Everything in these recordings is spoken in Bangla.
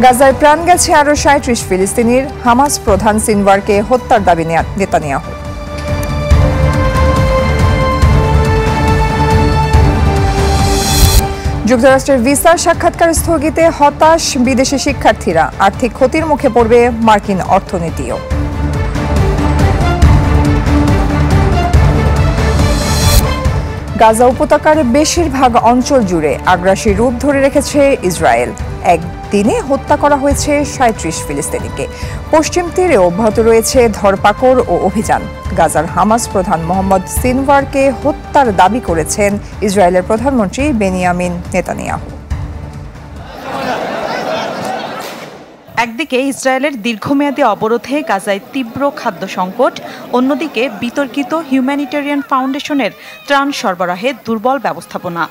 গাজায় প্রাণ গেছে আরও ৩৭ ফিলিস্তিনির, হামাস প্রধান সিনওয়ারকে হত্যার দাবি নেতানিয়াহু। যুক্তরাষ্ট্রের ভিসা সাক্ষাৎকার স্থগিতে হতাশ বিদেশি শিক্ষার্থীরা, আর্থিক ক্ষতির মুখে পড়বে মার্কিন অর্থনীতিও। গাজা উপত্যকার বেশিরভাগ অঞ্চল জুড়ে আগ্রাসী রূপ ধরে রেখেছে ইসরায়েল। একদিনে হত্যা করা হয়েছে ৩৭ ফিলিস্তিনিকে। পশ্চিম তীরে অব্যাহত রয়েছে ধরপাকড় ও অভিযান। গাজার হামাস প্রধান মোহাম্মদ সিনওয়ারকে হত্যার দাবি করেছেন ইসরায়েলের প্রধানমন্ত্রী বেনিয়ামিন নেতানিয়াহু। একদিকে ইসরায়েলের দীর্ঘমেয়াদী অবরোধে গাজায় তীব্র খাদ্য সংকট, অন্যদিকে বিতর্কিত হিউম্যানিটেরিয়ান ফাউন্ডেশনের ত্রাণ সরবরাহে দুর্বল ব্যবস্থাপনা।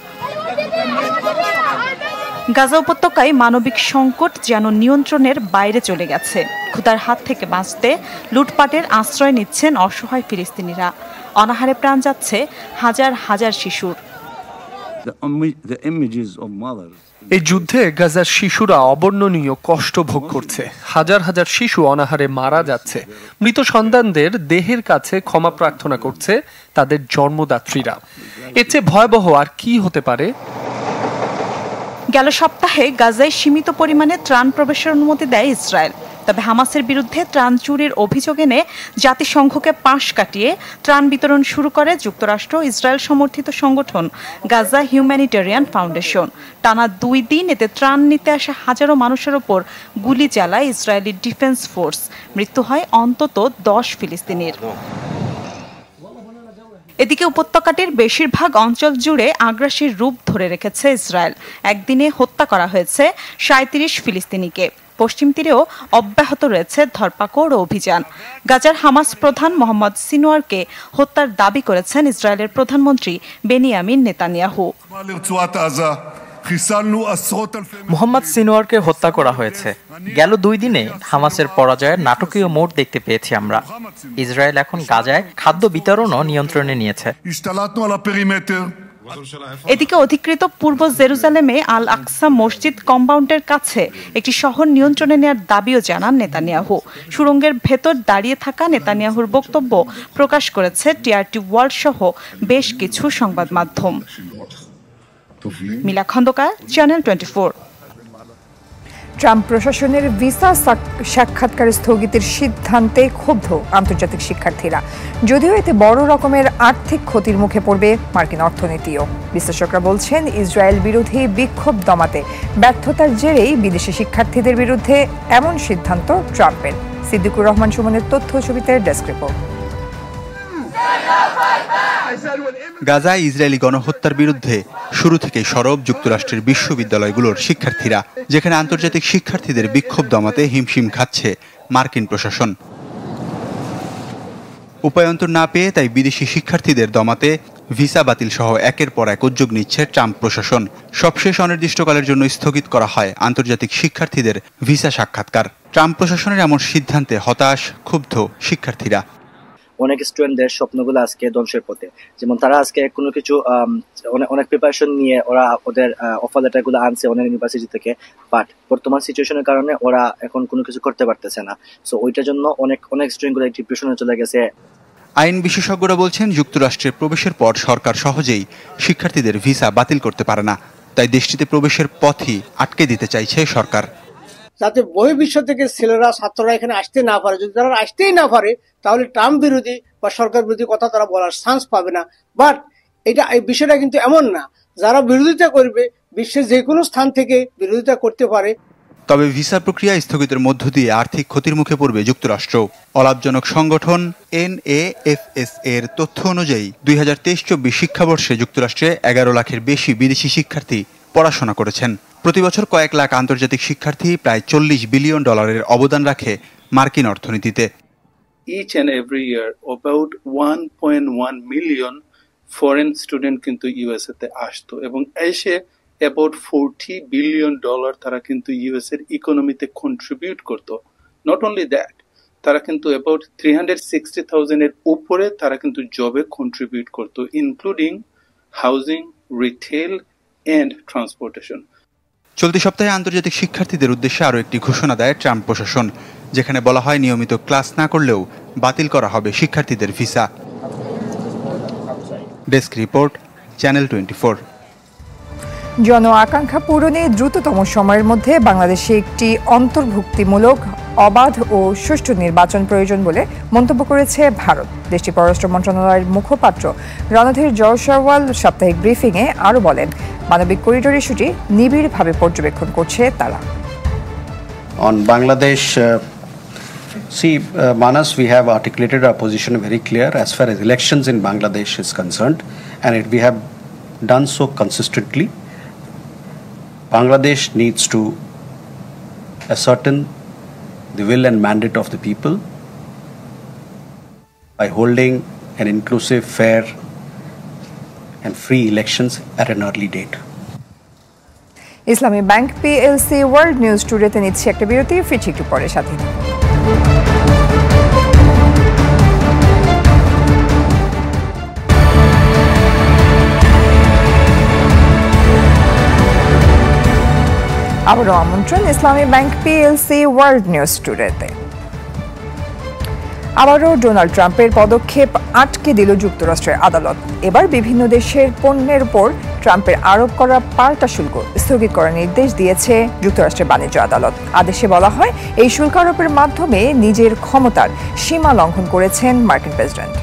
গাজা উপত্যকায় মানবিক সংকট যেন নিয়ন্ত্রণের বাইরে চলে গেছে। ক্ষুধার হাত থেকে বাঁচতে লুটপাটের আশ্রয় নিচ্ছেন অসহায় ফিলিস্তিনিরা। অনাহারে প্রাণ যাচ্ছে হাজার হাজার শিশুর। এই যুদ্ধে গাজার শিশুরা অবর্ণনীয় কষ্ট ভোগ করছে। হাজার হাজার শিশু অনাহারে মারা যাচ্ছে। মৃত সন্তানদের দেহের কাছে ক্ষমা প্রার্থনা করছে তাদের জন্মদাত্রীরা। এর চেয়ে ভয়াবহ আর কি হতে পারে? গেল সপ্তাহে গাজায় সীমিত পরিমাণে ত্রাণ প্রবেশের অনুমতি দেয় ইসরায়েল। তবে হামাসের বিরুদ্ধে ত্রাণ চুরির অভিযোগ এনে জাতিসংঘকে পাশ কাটিয়ে ত্রাণ বিতরণ শুরু করে যুক্তরাষ্ট্র ইসরায়েল সমর্থিত সংগঠন গাজা হিউম্যানিটেরিয়ান ফাউন্ডেশন। টানা ২ দিন এতে ত্রাণ নিতে আসা হাজারো মানুষের ওপর গুলি চালায় ইসরায়েলি ডিফেন্স ফোর্স। মৃত্যু হয় অন্তত ১০ ফিলিস্তিনির। এদিকে উপত্যকাটির বেশিরভাগ অঞ্চল জুড়ে আগ্রাসীর রূপ ধরে রেখেছে ইসরায়েল। একদিনে হত্যা করা হয়েছে ৩৭ ফিলিস্তিনিকে। পশ্চিম তীরেও অব্যাহত রয়েছে ধরপাকড় ও অভিযান। গাজার হামাস প্রধান মোহাম্মদ সিনওয়ারকে হত্যার দাবি করেছেন ইসরায়েলের প্রধানমন্ত্রী বেনিয়ামিন নেতানিয়াহু। মোহাম্মদ সিনওয়ারকে হত্যা করা হয়েছে। গেল ২ দিনে হামাসের পরাজয়ের নাটকীয় মোড় দেখতে পেয়েছি আমরা। ইসরায়েল এখন গাজায় খাদ্য বিতরণও নিয়ন্ত্রণে নিয়েছে। এদিকে অধিকৃত পূর্ব জেরুজালেমে আল আকসা মসজিদ কম্পাউন্ডের কাছে একটি শহর নিয়ন্ত্রণে নেওয়ার দাবিও জানান নেতানিয়াহু। সুড়ঙ্গের ভেতর দাঁড়িয়ে থাকা নেতানিয়াহুর বক্তব্য প্রকাশ করেছে টিআরটি ওয়ার্ল্ড সহ বেশ কিছু সংবাদ মাধ্যম। মিলা খন্দকার, চ্যানেল 24। ট্রাম্প প্রশাসনের ভিসা সাক্ষাৎকার স্থগিতের সিদ্ধান্তে ক্ষুব্ধ আন্তর্জাতিক শিক্ষার্থীরা। যদিও এতে বড় রকমের আর্থিক ক্ষতির মুখে পড়বে মার্কিন অর্থনীতিও। বিশ্লেষকরা বলছেন, ইসরায়েল বিরোধী বিক্ষোভ দমাতে ব্যর্থতার জেরেই বিদেশি শিক্ষার্থীদের বিরুদ্ধে এমন সিদ্ধান্ত ট্রাম্পের। সিদ্দিকুর রহমান সুমনের তথ্য ছবিতে ডেস্ক রিপোর্ট। গাজায় ইসরায়েলি গণহত্যার বিরুদ্ধে শুরু থেকে সরব যুক্তরাষ্ট্রের বিশ্ববিদ্যালয়গুলোর শিক্ষার্থীরা, যেখানে আন্তর্জাতিক শিক্ষার্থীদের বিক্ষোভ দমাতে হিমশিম খাচ্ছে মার্কিন প্রশাসন। উপায়ন্তর না পেয়ে তাই বিদেশি শিক্ষার্থীদের দমাতে ভিসা বাতিল সহ একের পর এক উদ্যোগ নিচ্ছে ট্রাম্প প্রশাসন। সবশেষ অনির্দিষ্টকালের জন্য স্থগিত করা হয় আন্তর্জাতিক শিক্ষার্থীদের ভিসা সাক্ষাৎকার। ট্রাম্প প্রশাসনের এমন সিদ্ধান্তে হতাশ, ক্ষুব্ধ শিক্ষার্থীরা। অনেক স্টুডেন্টদের স্বপ্নগুলো আজকে ধ্বংসের পথে। যেমন তারা আজকে কোনো কিছু অনেক প্রিপারেশন নিয়ে ওরা ওদের অফার লেটার গুলো আনছে অনেক ইউনিভার্সিটি থেকে, বাট বর্তমান সিচুয়েশনের কারণে ওরা এখন কোনো কিছু করতে পারতেছে না। সো ওইটার জন্য অনেক স্টুডেন্ট গুলো ডিপ্রেশনে চলে গেছে। আইন বিশেষজ্ঞরা বলছেন, যুক্তরাষ্ট্রে প্রবেশের পর সরকার সহজেই শিক্ষার্থীদের ভিসা বাতিল করতে পারে না। তাই দেশটিতে প্রবেশের পথই আটকে দিতে চাইছে সরকার, যাতে বহির্বিশ্ব থেকে ছেলেরা ছাত্ররা এখানে আসতে না পারে। যদি তারা আসতেই না পারে তাহলে ট্রাম্প বিরোধী বা সরকার বিরোধী কথা তারা বলার চান্স পাবে না। বাট এই বিষয়টা কিন্তু এমন না, যারা বিরোধিতা করবে বিশ্বের যে কোনো স্থান থেকে বিরোধিতা করতে পারে। তবে ভিসা প্রক্রিয়া স্থগিতের মধ্য দিয়ে আর্থিক ক্ষতির মুখে পড়বে যুক্তরাষ্ট্র। অলাভজনক সংগঠন NAFS এর তথ্য অনুযায়ী 2023-24 শিক্ষাবর্ষে যুক্তরাষ্ট্রে 11 লাখের বেশি বিদেশি শিক্ষার্থী পড়াশোনা করেছেন। প্রতি বছর কয়েক লাখ আন্তর্জাতিক শিক্ষার্থী প্রায় $40 বিলিয়ন অবদান রাখে মার্কিন অর্থনীতিতে। Each and every year about 1.1 million foreign student কিন্তু USA তে আসতো এবং এসে about $40 billion তারা কিন্তু US এর ইকোনমিতে কন্ট্রিবিউট করতো। নট অনলি দ্যাট, তারা কিন্তু about 360,000 এর উপরে তারা কিন্তু জবে কন্ট্রিবিউট করতো, including housing, retail and transportation. চলতি সপ্তাহে আন্তর্জাতিক শিক্ষার্থীদের উদ্দেশ্যে আরও একটি ঘোষণা দেয় ট্রাম্প প্রশাসন, যেখানে বলা হয় নিয়মিত ক্লাস না করলেও বাতিল করা হবে শিক্ষার্থীদের ভিসা। Desk report, channel 24। জন আকাঙ্ক্ষা পূরণে দ্রুততম সময়ের মধ্যে বাংলাদেশে একটি অন্তর্ভুক্তিমূলক, অবাধ ও সুষ্ঠু নির্বাচন প্রয়োজন বলে মন্তব্য করেছে ভারত। দেশটির পররাষ্ট্র মন্ত্রণালয়ের মুখপাত্র রণধীর জয়সওয়াল সাপ্তাহিক ব্রিফিংয়ে আরও বলেন, মানবিক করিডোর ইস্যুটি নিবিড়ভাবে পর্যবেক্ষণ করছে তারা। On Bangladesh, Manas, we have articulated our position very clear as far as elections in Bangladesh is concerned, and we have done so consistently. Bangladesh needs to ascertain the will and mandate of the people by holding an inclusive, fair and free elections at an early date. Islami bank PLC world news টুডেতে নিচ্ছে একটা বিরতি, ফিরছি একটু পরে সাথে। আবারও আমন্ত্রণ ইসলামী ব্যাংক পিএলসি ওয়ার্ল্ড নিউজ টুডেতে। আবারও ডোনাল্ড ট্রাম্পের পদক্ষেপ আটকে দিল যুক্তরাষ্ট্রের আদালত। এবার বিভিন্ন দেশের পণ্যের উপর ট্রাম্পের আরোপ করা পাল্টা শুল্ক স্থগিত করার নির্দেশ দিয়েছে যুক্তরাষ্ট্রের বাণিজ্য আদালত। আদেশে বলা হয়, এই শুল্ক আরোপের মাধ্যমে নিজের ক্ষমতার সীমা লঙ্ঘন করেছেন মার্কিন প্রেসিডেন্ট।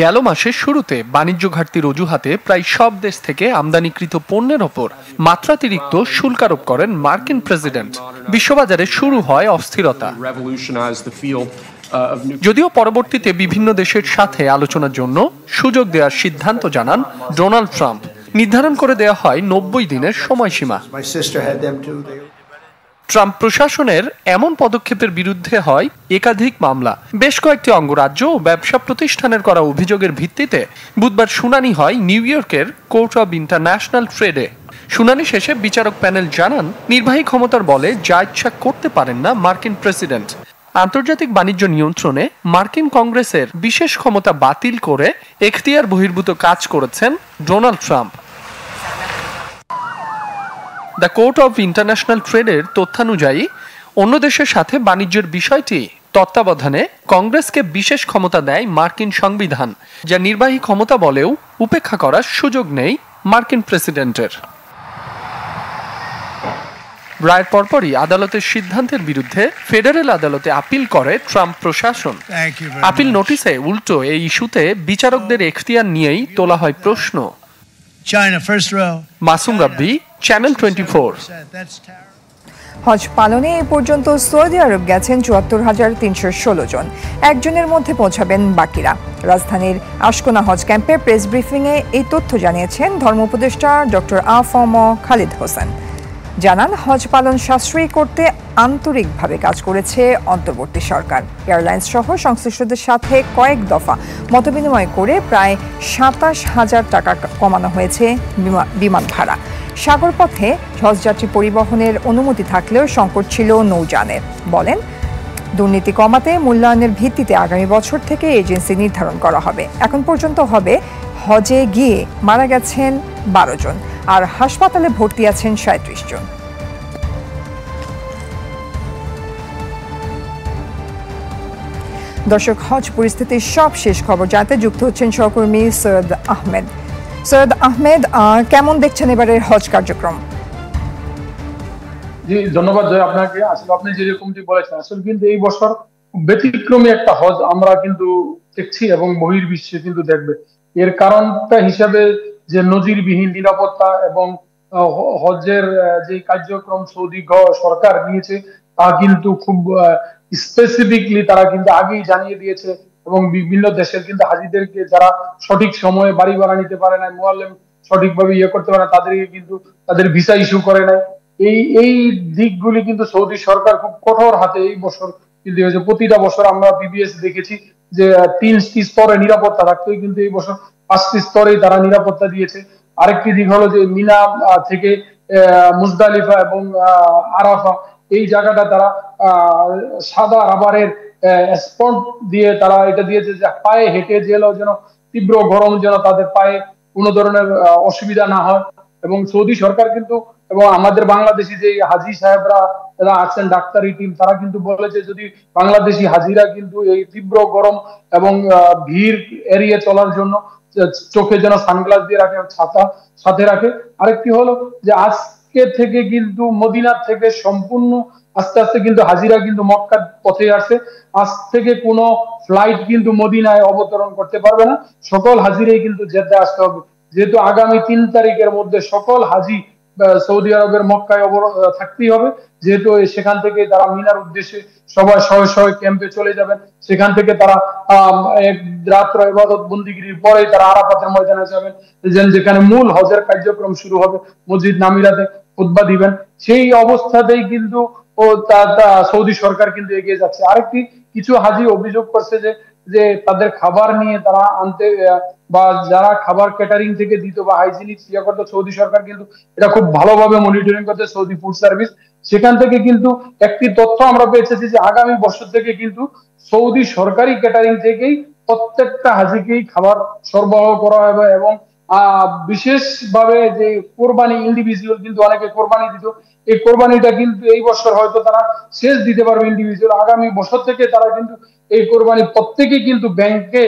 গেল মাসের শুরুতে বাণিজ্য ঘাটতির অজুহাতে প্রায় সব দেশ থেকে আমদানিকৃত পণ্যের ওপর মাত্রাতিরিক্ত শুল্ক আরোপ করেন মার্কিন প্রেসিডেন্ট। বিশ্ববাজারে শুরু হয় অস্থিরতা, যদিও পরবর্তীতে বিভিন্ন দেশের সাথে আলোচনার জন্য সুযোগ দেওয়ার সিদ্ধান্ত জানান ডোনাল্ড ট্রাম্প। নির্ধারণ করে দেওয়া হয় 90 দিনের সময়সীমা। ট্রাম্প প্রশাসনের এমন পদক্ষেপের বিরুদ্ধে হয় একাধিক মামলা। বেশ কয়েকটি অঙ্গরাজ্য ও ব্যবসা প্রতিষ্ঠানের করা অভিযোগের ভিত্তিতে বুধবার শুনানি হয় নিউ ইয়র্কের কোর্ট অব ইন্টারন্যাশনাল ট্রেডে। শুনানি শেষে বিচারক প্যানেল জানান, নির্বাহী ক্ষমতার বলে যা ইচ্ছা করতে পারেন না মার্কিন প্রেসিডেন্ট। আন্তর্জাতিক বাণিজ্য নিয়ন্ত্রণে মার্কিন কংগ্রেসের বিশেষ ক্ষমতা বাতিল করে এখতিয়ার বহির্ভূত কাজ করেছেন Donald Trump. The court of international ট্রেডের তথ্যানুযায়ী অন্য দেশের সাথে বাণিজ্যের বিষয়টি তত্ত্বাবধানে কংগ্রেসকে বিশেষ ক্ষমতা দেয় মার্কিন সংবিধান, যা নির্বাহী ক্ষমতা বলেও উপেক্ষা করার সুযোগ নেই মার্কিন প্রেসিডেন্টের। রায়ের পরপরই আদালতের সিদ্ধান্তের বিরুদ্ধে ফেডারেল আদালতে আপিল করে ট্রাম্প প্রশাসন। আপিল নোটিশে উল্টো এই ইস্যুতে বিচারকদের এখতিয়ার নিয়েই তোলা হয় প্রশ্ন। মাসুম রাব্বি, চ্যানেল 24। হজ পালনে এ পর্যন্ত সৌদি আরব গেছেন ৭৪,৩১৬ জন। একজনের মধ্যে পৌঁছাবেন বাকিরা। রাজধানীর আশকোনা হজ ক্যাম্পে প্রেস ব্রিফিংয়ে এই তথ্য জানিয়েছেন ধর্ম উপদেষ্টা ডক্টর আ.ফ.ম. খালিদ হোসেন। জানান, হজ পালন সাশ্রয়ী করতে আন্তরিকভাবে কাজ করেছে অন্তর্বর্তী সরকার। এয়ারলাইন্স সহ সংশ্লিষ্টদের সাথে কয়েক দফা মতবিনিময় করে প্রায় ২৭,০০০ টাকা কমানো হয়েছে বিমান ভাড়া। সাগরপথে হজযাত্রী পরিবহনের অনুমতি থাকলেও সংকট ছিল নৌযানের। বলেন, দুর্নীতি কমাতে মূল্যায়নের ভিত্তিতে আগামী বছর থেকে এজেন্সি নির্ধারণ করা হবে। এখন পর্যন্ত হবে হজে গিয়ে মারা গেছেন ১২ জন, আর হাসপাতালে ভর্তি আছেন ৩৭ জন। দর্শক, হজ পরিস্থিতির সব শেষ খবর জানতে যুক্ত হচ্ছেন সহকর্মী সৈয়দ আহমেদ। সৈয়দ আহমেদ, কেমন দেখছেন এবারের হজ কার্যক্রম? জি, ধন্যবাদ জয় আপনাকে। আসলে আপনি যেরকমটি বলেছেন, আসলে কিন্তু এই বছর ব্যতিক্রমী একটা হজ আমরা কিন্তু দেখছি এবং বহির্বিশ্বে কিন্তু দেখবে। এর কারণটা হিসাবে যে নজিরবিহীন নিরাপত্তা এবং হজের যে কার্যক্রম সৌদি সরকার নিয়েছে তা কিন্তু খুব স্পেসিফিকলি তারা কিন্তু আগেই জানিয়ে দিয়েছে এবং বিভিন্ন দেশের কিন্তু হাজিদেরকে যারা সঠিক সময়ে বাড়ি ভাড়া নিতে পারে না, মুআল্লিম সঠিকভাবে করতে পারে না, তাদেরকে কিন্তু তাদের ভিসা ইস্যু করে নাই। এই দিকগুলি কিন্তু সৌদি সরকার খুব কঠোর হাতে এই বছর কিন্তু প্রতিটা বছর আমরা বিবিএস দেখেছি যে 3টি স্তরে নিরাপত্তা রাখতেই কিন্তু এই বছর 5টি স্তরে তারা নিরাপত্তা দিয়েছে। আরেকটি দিক হলো যে মিনা থেকে মুজদালিফা এবং আরাফা এই জায়গাটা তারা সাদা রাবারের স্পট দিয়ে তারা এটা দিয়েছে যে পায়ে হেঁটে গেলেও যেন তীব্র গরম যেন তাদের পায়ে কোনো ধরনের অসুবিধা না হয়। এবং সৌদি সরকার কিন্তু এবং আমাদের বাংলাদেশি যে হাজি সাহেবরা যারা আছেন ডাক্তারি টিম, তারা কিন্তু বলেছে যদি বাংলাদেশি হাজিরা কিন্তু এই তীব্র গরম এবং ভিড় এড়িয়ে চলার জন্য চোখে যেন সানগ্লাস দিয়ে রাখে, ছাতা সাথে রাখে। আরেকটি হলো যে আজকে থেকে কিন্তু মদিনার থেকে সম্পূর্ণ আস্তে আস্তে কিন্তু হাজিরা কিন্তু মক্কার পথে আসছে। আজ থেকে কোনো ফ্লাইট কিন্তু মদিনায় অবতরণ করতে পারবে না, সকল হাজিরাই কিন্তু জেদ্দা আসতে হবে। যেহেতু আগামী 3 তারিখের মধ্যে সকল হাজি সৌদি আরবের মক্কায় থাকতেই হবে, যেহেতু সেখান থেকে তারা মিনার উদ্দেশ্যে সবাই শয়ে শয়ে ক্যাম্পে চলে যাবেন। সেখান থেকে তারা এক রাত্র ইবাদত বন্দিগিরির পরে তারা আরাফাতের ময়দানে যাবেন, যেখানে মূল হজের কার্যক্রম শুরু হবে। মসজিদ নামিরাতে খুতবা দিবেন। সেই অবস্থাতেই কিন্তু সৌদি সরকার কিন্তু এগিয়ে যাচ্ছে। আরেকটি কিছু হাজি অভিযোগ করছে যে তাদের খাবার নিয়ে তারা আনতে বা যারা খাবার ক্যাটারিং থেকে দিত বা হাইজিনিক ইয়ে করতো, সৌদি সরকার কিন্তু এটা খুব ভালোভাবে মনিটরিং করছে, সৌদি ফুড সার্ভিস। সেখান থেকে কিন্তু একটি তথ্য আমরা পেয়েছি যে আগামী বছর থেকে কিন্তু সৌদি সরকারি ক্যাটারিং থেকেই প্রত্যেকটা হাজিকেই খাবার সরবরাহ করা হবে। এবং বিশেষ ভাবে যে কোরবানি ইন্ডিভিজুয়াল কিন্তু অনেকে কোরবানি দিত, এই কোরবানিটা কিন্তু এই বছর হয়তো তারা শেষ দিতে পারবে ইন্ডিভিজুয়াল। আগামী বছর থেকে তারা কিন্তু এই কোরবানি প্রত্যেকেই কিন্তু ব্যাংকে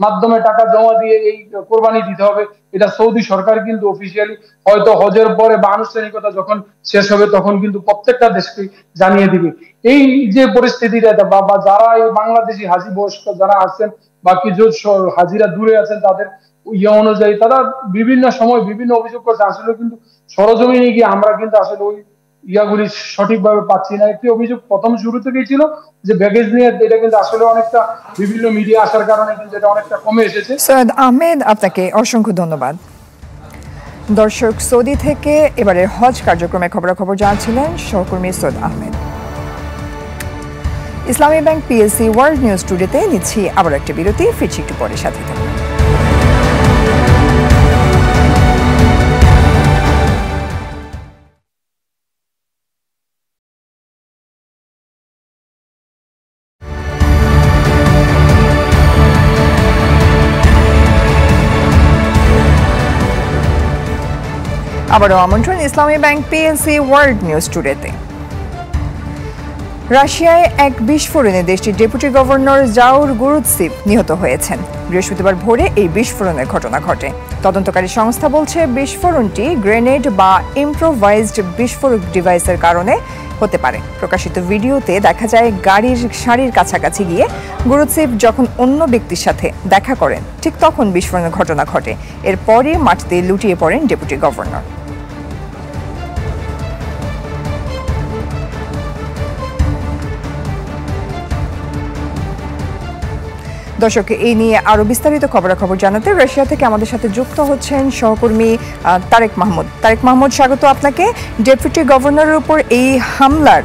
মাধ্যমে টাকা জমা দিয়ে এই কোরবানি দিতে হবে। এটা সৌদি সরকার কিন্তু অফিসিয়ালি হয়তো হজের পরে বা আনুষ্ঠানিকতা যখন শেষ হবে তখন কিন্তু প্রত্যেকটা দেশকে জানিয়ে দিবে। এই যে পরিস্থিতিটা বা যারা এই বাংলাদেশি হাজি বয়স্ক যারা আছেন বা কিছু হাজিরা দূরে আছেন, তাদের ইয়ে অনুযায়ী তারা বিভিন্ন সময় বিভিন্ন অভিযোগ করছে। আসলে কিন্তু সরজমিনে গিয়ে আমরা কিন্তু আসলে ওই ইয়াগুলি সঠিকভাবে পাচ্ছি না। একটি অভিযোগ প্রথম শুরু থেকেই ছিল যে ব্যাগেজ নিয়ে, এটা কিন্তু আসলে অনেকটা বিভিন্ন মিডিয়া আসার কারণে কিন্তু এটা অনেকটা কমে এসেছে। সৈয়দ আহমেদ, আপনাকে অসংখ্য ধন্যবাদ। দর্শক, সৌদি থেকে এবারের হজ কার্যক্রমের খবরাখবর জানাচ্ছিলেন সহকর্মী সৈয়দ আহমেদ। ইসলামী ব্যাংক পিএলসি ওয়ার্ল্ড নিউজ টুডেতে নিচ্ছি আবার একটা বিরতি, ফিরছি একটু পরে, সাথে থাকুন। আবারও আমন্ত্রণ ইসলামী ব্যাংক পিএলসি ওয়ার্ল্ড নিউজ টুডেতে। রাশিয়ায় এক বিস্ফোরণে দেশটির ডেপুটি গভর্নর জাউর গুরুতসিভ নিহত হয়েছেন। বৃহস্পতিবার ভোরে এই বিস্ফোরণের ঘটনা ঘটে। তদন্তকারী সংস্থা বলছে বিস্ফোরণটি গ্রেনেড বা ইম্প্রোভাইজড বিস্ফোরক ডিভাইসের কারণে হতে পারে। প্রকাশিত ভিডিওতে দেখা যায় গাড়ির সারির কাছাকাছি গিয়ে গুরুতসিভ যখন অন্য ব্যক্তির সাথে দেখা করেন, ঠিক তখন বিস্ফোরণের ঘটনা ঘটে। এরপরই মাটিতে লুটিয়ে পড়েন ডেপুটি গভর্নর। দর্শক, এই নিয়ে আরো বিস্তারিত খবরাখবর জানাতে রাশিয়া থেকে আমাদের সাথে যুক্ত হচ্ছেন সহকর্মী তারেক মাহমুদ। তারেক মাহমুদ, স্বাগত আপনাকে। ডেপুটি গভর্নরের উপর এই হামলার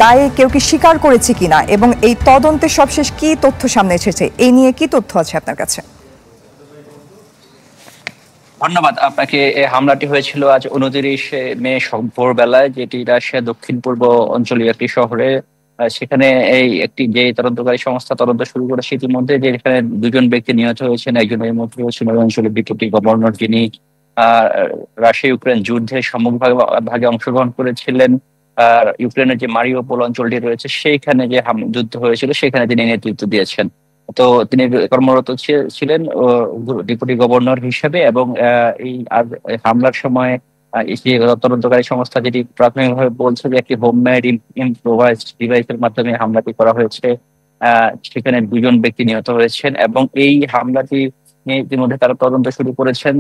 দায়ে কেউ কি স্বীকার করেছে কিনা এবং এই তদন্তের সবশেষ কি তথ্য সামনে এসেছে, এই নিয়ে কি তথ্য আছে আপনার কাছে? ধন্যবাদ আপনাকে। এই হামলাটি হয়েছিল আজ 29 মে ভোরবেলায়, যেটি রাশিয়া দক্ষিণ পূর্ব অঞ্চলীয় একটি শহরে। সেখানে এই একটি যে তদন্তকারী সংস্থা তদন্ত শুরু করেছে ইতিমধ্যে, যে এখানে 2জন ব্যক্তি নিহত হয়েছেন। একজন এই মধ্যে হচ্ছেন ওই অঞ্চলের ডেপুটি গভর্নর, যিনি রাশিয়া ইউক্রেন যুদ্ধে সম্মুখভাগে অংশগ্রহণ করেছিলেন। আর ইউক্রেনের যে মারিউপোল অঞ্চলটি রয়েছে সেইখানে যে যুদ্ধ হয়েছিল সেখানে তিনি নেতৃত্ব দিয়েছেন। তো তিনি কর্মরত ছিলেন ডেপুটি গভর্নর হিসেবে। এবং এই হামলার সময় যে তদন্তকারী সংস্থা যেটি প্রাথমিকভাবে বলছে যে একটি হোমমেড ইম্প্রোভাইজড ডিভাইসের মাধ্যমে হামলাটি করা হয়েছে। সেখানে 2জন ব্যক্তি নিহত হয়েছেন এবং এই হামলাটি ইতিমধ্যে তারা তদন্ত শুরু করেছেন।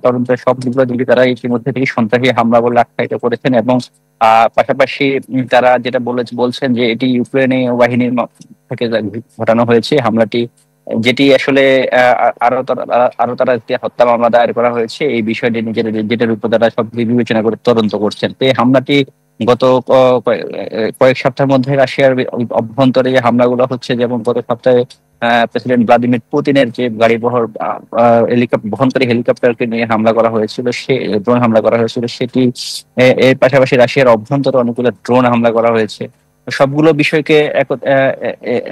তদন্তের সব দিকগুলো তারা ইতিমধ্যে থেকে সন্ত্রাসী হামলা বলে আখ্যায়িত করেছেন। এবং পাশাপাশি তারা যেটা বলছেন যে এটি ইউক্রেনীয় বাহিনীর থেকে ঘটানো হয়েছে হামলাটি, যেটি আসলে আরো তারা হত্যা মামলা দায়ের করা হয়েছে। এই বিষয়টি যেটার উপর তারা সব বিবেচনা করে তদন্ত করছেন। তো এই হামলাটি গত কয়েক সপ্তাহের মধ্যে রাশিয়ার অভ্যন্তরে যে হামলাগুলো হচ্ছে, যেমন গত সপ্তাহে প্রেসিডেন্ট ভ্লাদিমির পুতিনের যে গাড়ি বহনকারী হেলিকপ্টারকে নিয়ে হামলা করা হয়েছিল, ড্রোন হামলা করা হয়েছিল সেটি। এর পাশাপাশি রাশিয়ার অভ্যন্তরে অনেকগুলো ড্রোন হামলা করা হয়েছে। সবগুলো বিষয়কে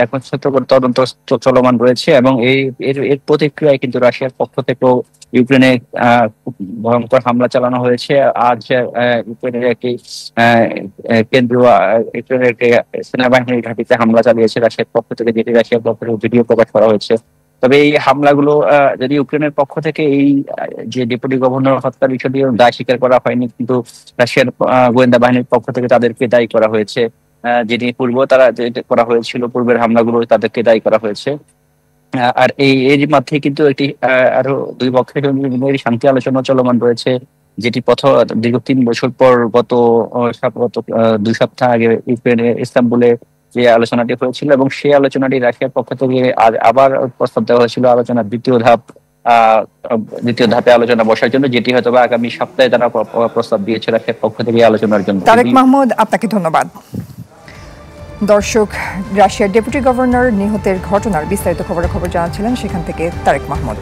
একত্রিত করে তদন্ত চলমান রয়েছে এবং এর প্রতিক্রিয়ায় কিন্তু রাশিয়ার পক্ষ থেকেও ইউক্রেনে ভয়ঙ্কর হামলা চালানো হয়েছে। আজ ইউক্রেনের একটি ইউক্রেনের একটি সেনাবাহিনীর ঘাঁটিতে হামলা চালিয়েছে রাশিয়ার পক্ষ থেকে, যেটি রাশিয়ার পক্ষ থেকে ভিডিও প্রকাশ করা হয়েছে। তবে এই হামলাগুলো যদি ইউক্রেনের পক্ষ থেকে এই যে ডেপুটি গভর্নর হত্যার বিষয়টি দায় স্বীকার করা হয়নি, কিন্তু রাশিয়ার গোয়েন্দা বাহিনীর পক্ষ থেকে তাদেরকে দায়ী করা হয়েছে। যেটি তারা যেটা করা হয়েছিল পূর্বের হামলাগুলো তাদেরকে দায়ী করা হয়েছে। আর এর মধ্যে কিন্তু একটি আরো দুই পক্ষের শান্তি আলোচনা চলমান রয়েছে, যেটি দীর্ঘ 3 বছর পর গত 2 সপ্তাহ আগে ইউক্রেনের ইস্তাম্বুলে যে আলোচনাটি হয়েছিল, এবং সেই আলোচনাটি রাশিয়ার পক্ষ থেকে আবার প্রস্তাব দেওয়া হয়েছিল আলোচনার দ্বিতীয় ধাপে আলোচনা বসার জন্য, যেটি হয়তো আগামী সপ্তাহে তারা প্রস্তাব দিয়েছে রাশিয়ার পক্ষ থেকে আলোচনার জন্য। তারেক মাহমুদ, আপনাকে ধন্যবাদ। দর্শক, রাশিয়ার ডেপুটি গভর্নর নিহতের ঘটনার বিস্তারিত খবর জানাচ্ছিলেন সেখান থেকে তারেক মাহমুদ।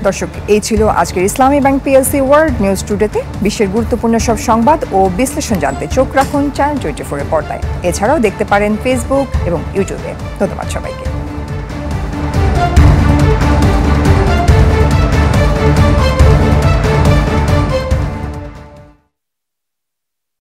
দর্শক, এই ছিল আজকের ইসলামী ব্যাংক পিএলসি ওয়ার্ল্ড নিউজ টুডেতে। বিশ্বের গুরুত্বপূর্ণ সব সংবাদ ও বিশ্লেষণ জানতে চোখ রাখুন চ্যানেল 24 এর পর্দায়। এছাড়াও দেখতে পারেন ফেসবুক এবং ইউটিউবে। ধন্যবাদ সবাইকে।